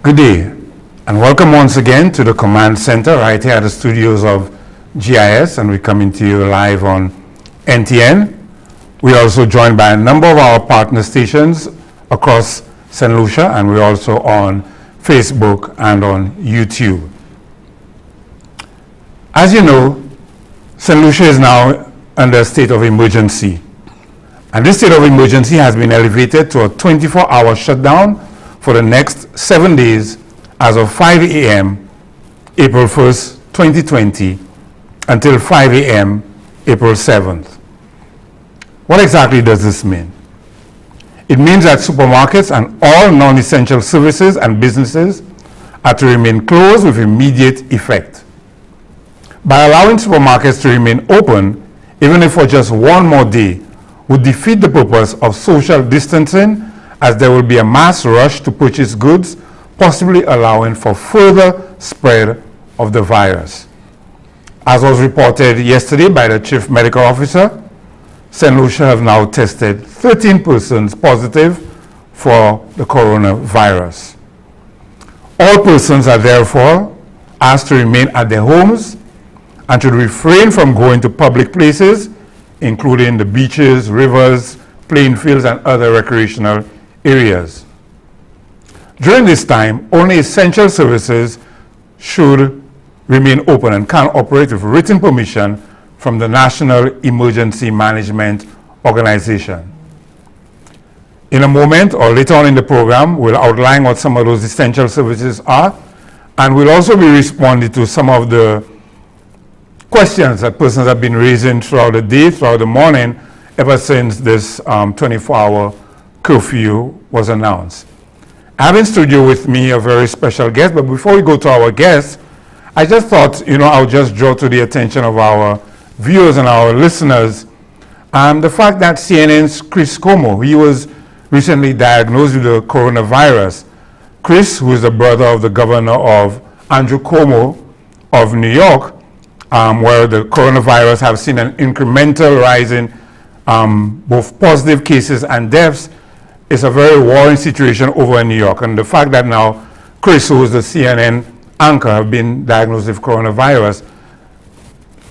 Good day, and welcome once again to the Command Center right here at the studios of GIS, and we're coming to you live on NTN. We're also joined by a number of our partner stations across St. Lucia, and we're also on Facebook and on YouTube. As you know, St. Lucia is now under a state of emergency, and this state of emergency has been elevated to a 24-hour shutdown for the next 7 days as of 5 a.m. April 1st, 2020 until 5 a.m. April 7th. What exactly does this mean? It means that supermarkets and all non-essential services and businesses are to remain closed with immediate effect. By allowing supermarkets to remain open, even if for just one more day, would defeat the purpose of social distancing, as there will be a mass rush to purchase goods, possibly allowing for further spread of the virus. As was reported yesterday by the Chief Medical Officer, St. Lucia have now tested 13 persons positive for the coronavirus. All persons are therefore asked to remain at their homes and should refrain from going to public places, including the beaches, rivers, playing fields, and other recreational areas. During this time, only essential services should remain open and can operate with written permission from the National Emergency Management Organization. In a moment or later on in the program, we'll outline what some of those essential services are, and we'll also be responding to some of the questions that persons have been raising throughout the day, throughout the morning, ever since this 24-hour curfew was announced. I have in studio with me a very special guest, but before we go to our guest, I just thought, I'll just draw to the attention of our viewers and our listeners the fact that CNN's Chris Cuomo, he was recently diagnosed with the coronavirus. Chris, who is the brother of the governor of Andrew Cuomo of New York, where the coronavirus have seen an incremental rise in both positive cases and deaths, is a very worrying situation over in New York. And the fact that now Chris, who is the CNN anchor, have been diagnosed with coronavirus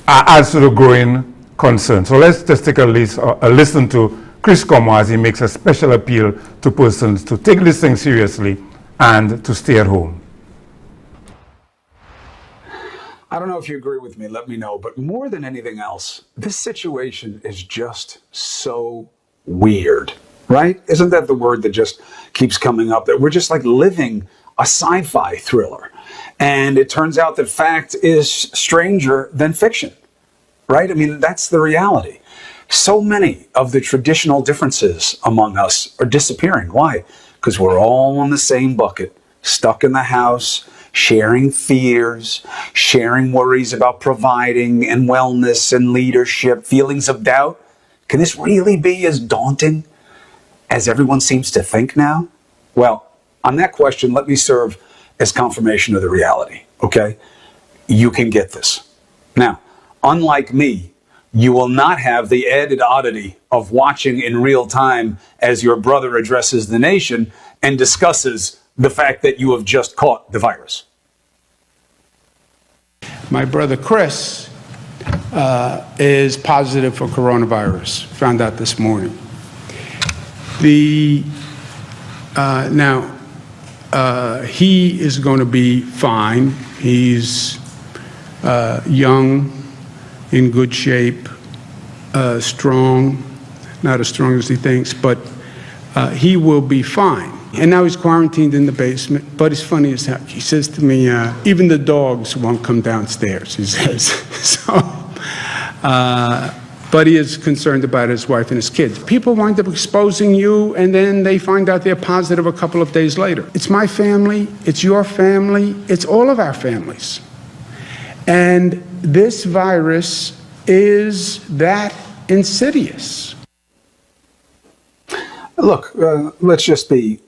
adds to the growing concern. So let's just take a listen to Chris Cuomo as he makes a special appeal to persons to take this thing seriously and to stay at home. I don't know if you agree with me, let me know, but more than anything else, this situation is just so weird, right? Isn't that the word that just keeps coming up? That we're just like living a sci-fi thriller. And it turns out that fact is stranger than fiction, right? I mean, that's the reality. So many of the traditional differences among us are disappearing. Why? Because we're all in the same bucket, stuck in the house, sharing fears, sharing worries about providing and wellness and leadership, feelings of doubt. Can this really be as daunting as everyone seems to think now? Well, on that question, let me serve as confirmation of the reality, okay? You can get this. Now, unlike me, you will not have the added oddity of watching in real time as your brother addresses the nation and discusses the fact that you have just caught the virus. My brother Chris is positive for coronavirus. Found out this morning. He is going to be fine. He's young, in good shape, strong, not as strong as he thinks, but he will be fine. And now he's quarantined in the basement, but it's funny as heck. He says to me, even the dogs won't come downstairs, he says. But he is concerned about his wife and his kids. People wind up exposing you, and then they find out they're positive a couple of days later. It's my family, it's your family, it's all of our families. And this virus is that insidious. Look, let's just be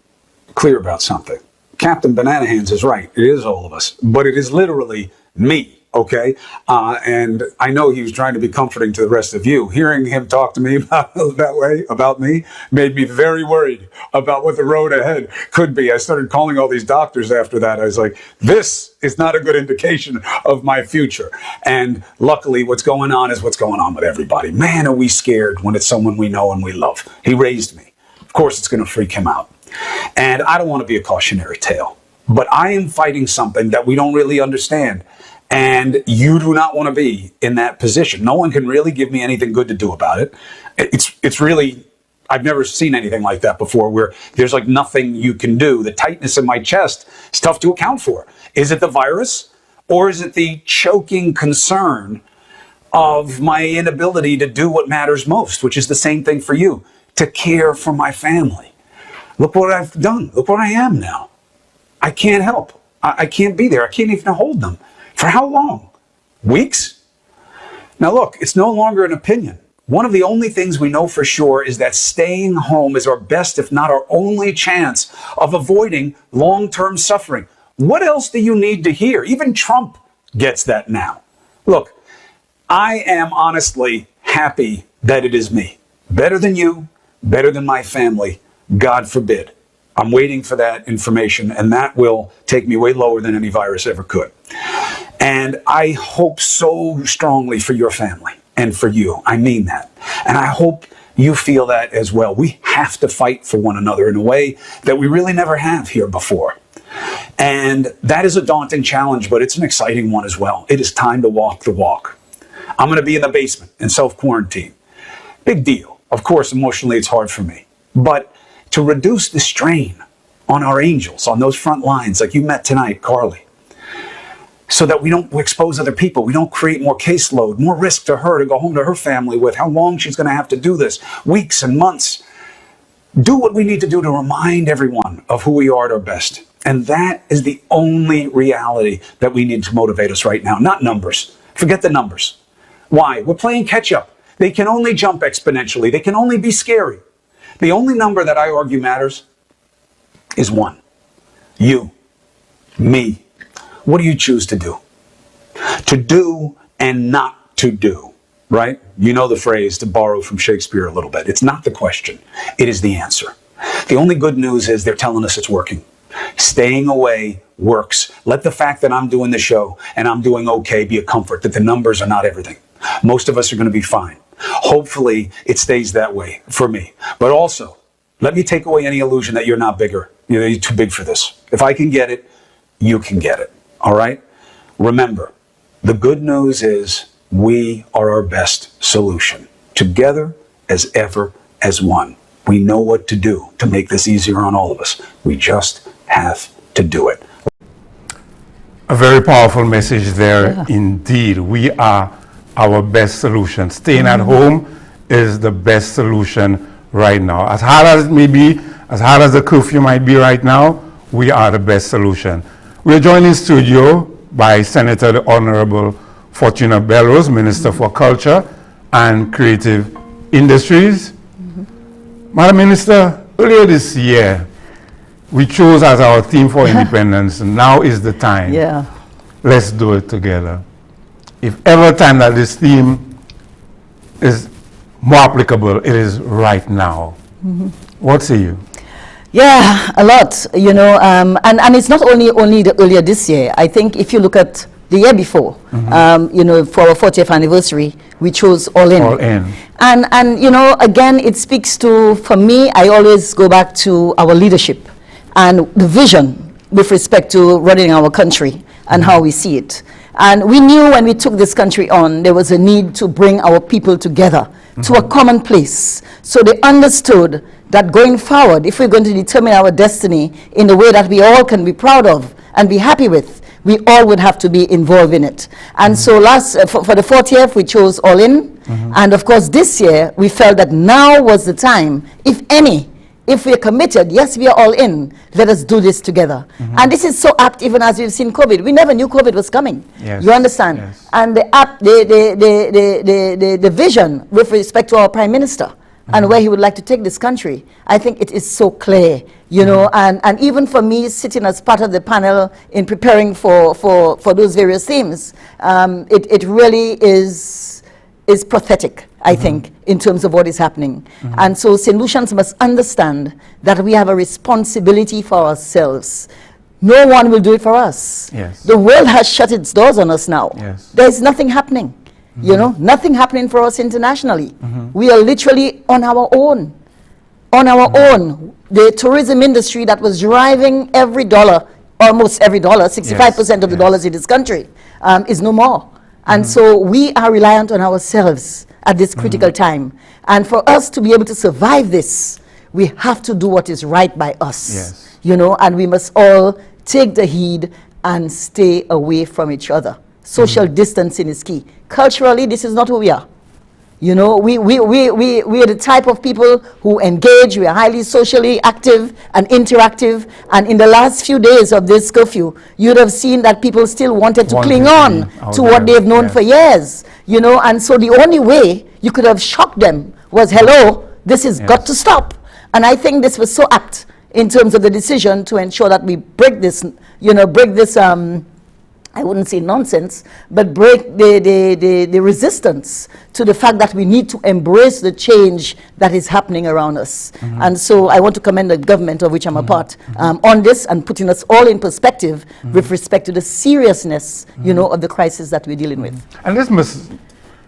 clear about something. Captain Banana Hands is right. It is all of us. But it is literally me okay? And I know he was trying to be comforting to the rest of you. Hearing him talk to me that way about me made me very worried about what the road ahead could be. I started calling all these doctors after that. I was like, this is not a good indication of my future. And luckily, what's going on is what's going on with everybody. Man, are we scared when it's someone we know and we love. He raised me. Of course, it's going to freak him out. And I don't want to be a cautionary tale, but I am fighting something that we don't really understand. And you do not want to be in that position. No one can really give me anything good to do about it. It's really, I've never seen anything like that before, where there's like nothing you can do. The tightness in my chest is tough to account for. Is it the virus, or is it the choking concern of my inability to do what matters most, which is the same thing for you, to care for my family? Look what I've done. Look what I am now. I can't help. I can't be there. I can't even hold them. For how long? Weeks? Now look, it's no longer an opinion. One of the only things we know for sure is that staying home is our best, if not our only chance of avoiding long-term suffering. What else do you need to hear? Even Trump gets that now. Look, I am honestly happy that it is me. Better than you, better than my family, God forbid. I'm waiting for that information, and that will take me way lower than any virus ever could. And I hope so strongly for your family and for you. I mean that. And I hope you feel that as well. We have to fight for one another in a way that we really never have here before. And that is a daunting challenge, but it's an exciting one as well. It is time to walk the walk. I'm going to be in the basement in self-quarantine. Big deal. Of course, emotionally, it's hard for me. But to reduce the strain on our angels, on those front lines, like you met tonight, Carly, so that we don't expose other people, we don't create more caseload, more risk to her to go home to her family with, how long she's going to have to do this, weeks and months. Do what we need to do to remind everyone of who we are at our best. And that is the only reality that we need to motivate us right now, not numbers. Forget the numbers. Why? We're playing catch up. They can only jump exponentially. They can only be scary. The only number that I argue matters is one. You, me. What do you choose to do? To do and not to do, right? You know the phrase, to borrow from Shakespeare a little bit. It's not the question. It is the answer. The only good news is they're telling us it's working. Staying away works. Let the fact that I'm doing the show and I'm doing okay be a comfort, that the numbers are not everything. Most of us are going to be fine. Hopefully it stays that way for me. But also, let me take away any illusion that you're not bigger. You're too big for this. If I can get it, you can get it. All right? Remember, the good news is we are our best solution. Together as ever as one. We know what to do to make this easier on all of us. We just have to do it. A very powerful message there indeed. We are our best solution. Staying at home is the best solution right now. As hard as it may be, as hard as the curfew might be right now, we are the best solution. We're joined in studio by Senator the Honorable Fortuna Belrose, Minister for Culture and Creative Industries. Madam Minister, earlier this year, we chose as our theme for independence, now is the time. Yeah. Let's do it together. If ever time that this theme is more applicable, it is right now. What say you? Yeah, a lot, you know, and it's not only the earlier this year. I think if you look at the year before, you know, for our 40th anniversary, we chose All In. All In. And you know, again, it speaks to, for me, I always go back to our leadership and the vision with respect to running our country and how we see it. And we knew when we took this country on, there was a need to bring our people together to a common place. So they understood that going forward, if we're going to determine our destiny in the way that we all can be proud of and be happy with, we all would have to be involved in it. And so for the 40th, we chose All In. And of course, this year, we felt that now was the time, if we're committed, yes, we are all in, let us do this together. And this is so apt, even as we've seen COVID. We never knew COVID was coming. Yes. You understand? Yes. And the vision with respect to our Prime Minister and where he would like to take this country, I think it is so clear. you know, and even for me, sitting as part of the panel in preparing for those various themes, it really is pathetic, I think, in terms of what is happening. And so St. Lucians must understand that we have a responsibility for ourselves. No one will do it for us. Yes. The world has shut its doors on us now. Yes. There's nothing happening, you know, nothing happening for us internationally. We are literally on our own. On our own. The tourism industry that was driving every dollar, almost every dollar, 65% of the dollars in this country, is no more. And so we are reliant on ourselves at this critical time. And for us to be able to survive this, we have to do what is right by us. Yes. You know, and we must all take the heed and stay away from each other. Social distancing is key. Culturally, this is not who we are. You know, we are the type of people who engage. We are highly socially active and interactive. And in the last few days of this curfew, you'd have seen that people still wanted to cling on to what they've known for years. You know, and so the only way you could have shocked them was, hello, this has got to stop. And I think this was so apt in terms of the decision to ensure that we break this, you know, break this, I wouldn't say nonsense, but break the resistance to the fact that we need to embrace the change that is happening around us. And so I want to commend the government, of which I'm a part, on this and putting us all in perspective with respect to the seriousness, you know, of the crisis that we're dealing with. And this must,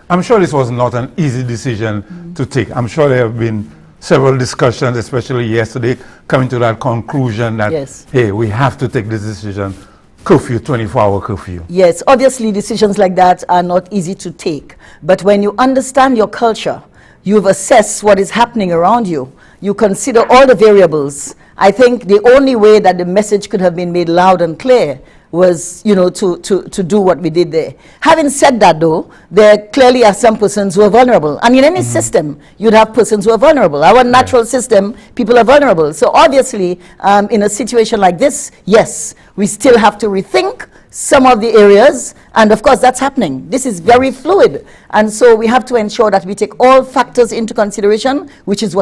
I'm sure this was not an easy decision to take. I'm sure there have been several discussions, especially yesterday, coming to that conclusion that, hey, we have to take this decision. Curfew, 24-hour curfew. Yes, obviously decisions like that are not easy to take. But when you understand your culture, you've assessed what is happening around you, you consider all the variables. I think the only way that the message could have been made loud and clear was, you know, to do what we did there. Having said that, though, there clearly are some persons who are vulnerable. And in any system, you'd have persons who are vulnerable. Our natural system, people are vulnerable. So obviously, in a situation like this, yes, we still have to rethink some of the areas. And of course, that's happening. This is very fluid. And so we have to ensure that we take all factors into consideration, which is what